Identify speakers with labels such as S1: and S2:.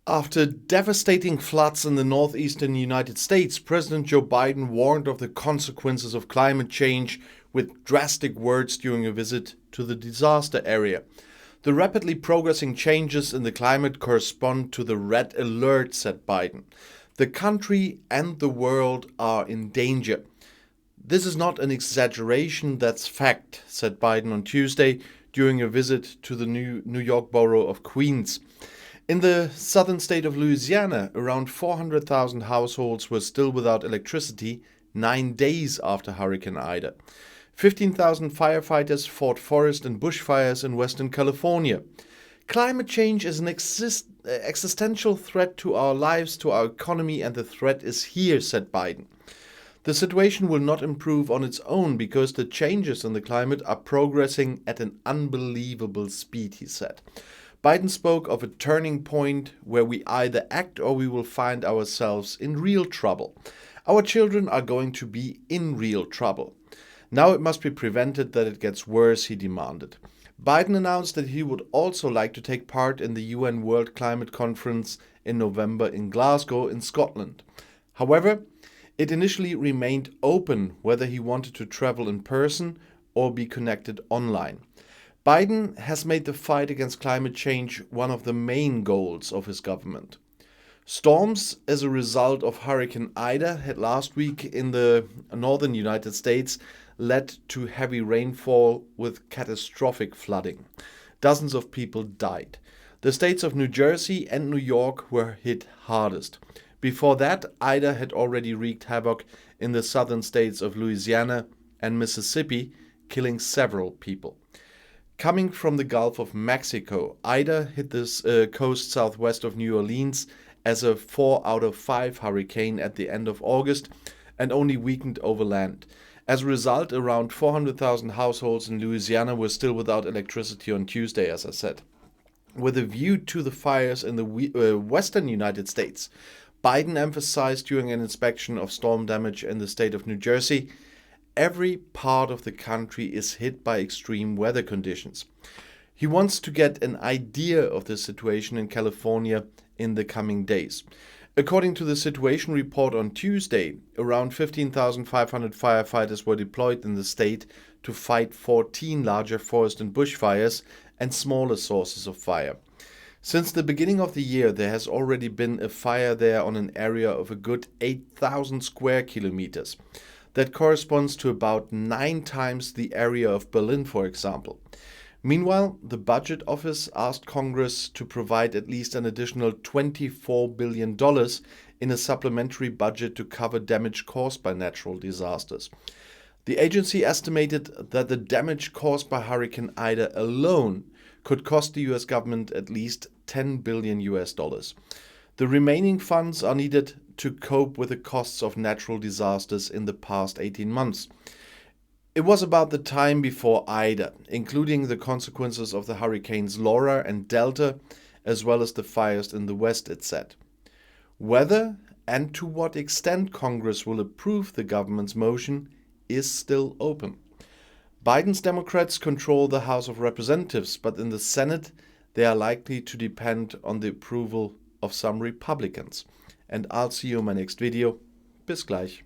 S1: After devastating floods in the northeastern United States, President Joe Biden warned of the consequences of climate change with drastic words during a visit to the disaster area. The rapidly progressing changes in the climate correspond to the red alert, said Biden. The country and the world are in danger. This is not an exaggeration, that's fact, said Biden on Tuesday during a visit to the New York borough of Queens. In the southern state of Louisiana, around 400,000 households were still without electricity 9 days after Hurricane Ida. 15,000 firefighters fought forest and bushfires in Western California. Climate change is an existential threat to our lives, to our economy, and the threat is here, said Biden. The situation will not improve on its own because the changes in the climate are progressing at an unbelievable speed, he said. Biden spoke of a turning point where we either act or we will find ourselves in real trouble. Our children are going to be in real trouble. Now it must be prevented that it gets worse, he demanded. Biden announced that he would also like to take part in the UN World Climate Conference in November in Glasgow in Scotland. However, it initially remained open whether he wanted to travel in person or be connected online. Biden has made the fight against climate change one of the main goals of his government. Storms as a result of Hurricane Ida had last week in the northern United States led to heavy rainfall with catastrophic flooding. Dozens of people died. The states of New Jersey and New York were hit hardest. Before that, Ida had already wreaked havoc in the southern states of Louisiana and Mississippi, killing several people. Coming from the Gulf of Mexico, Ida hit the coast southwest of New Orleans as a 4 out of 5 hurricane at the end of August and only weakened over land. As a result, around 400,000 households in Louisiana were still without electricity on Tuesday, as I said. With a view to the fires in the western United States, Biden emphasized during an inspection of storm damage in the state of New Jersey, every part of the country is hit by extreme weather conditions. He wants to get an idea of the situation in California in the coming days. According to the situation report on Tuesday, around 15,500 firefighters were deployed in the state to fight 14 larger forest and bushfires and smaller sources of fire. Since the beginning of the year, there has already been a fire there on an area of a good 8,000 square kilometers. That corresponds to about 9 times the area of Berlin, for example. Meanwhile, the Budget Office asked Congress to provide at least an additional $24 billion in a supplementary budget to cover damage caused by natural disasters. The agency estimated that the damage caused by Hurricane Ida alone could cost the US government at least $10 billion. The remaining funds are needed to cope with the costs of natural disasters in the past 18 months. It was about the time before Ida, including the consequences of the hurricanes Laura and Delta, as well as the fires in the west, it said. Whether and to what extent Congress will approve the government's motion is still open. Biden's Democrats control the House of Representatives, but in the Senate they are likely to depend on the approval of some Republicans. And I'll see you in my next video. Bis gleich.